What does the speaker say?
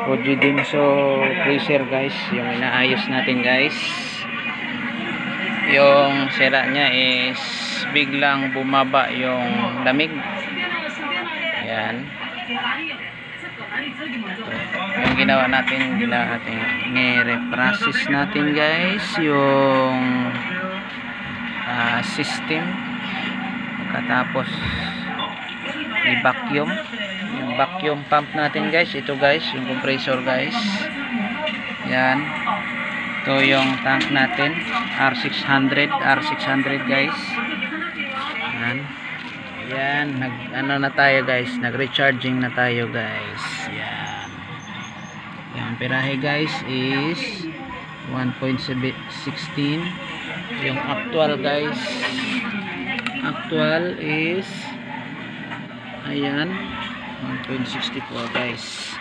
Fujitsu freezer guys, yung inaayos natin guys. Yung sira niya is biglang bumaba yung lamig. Ayan. Yung ginawa natin ni-reprocess natin guys yung system. Pagkatapos i-vacuum yung vacuum pump natin guys. Ito guys yung compressor guys. Yan, ito yung tank natin R600 guys. Yan, ano na tayo guys, nag-recharging na tayo guys. Yan, yung amperahe guys is 1.16. yung actual guys, actual is ayan 1.64 guys.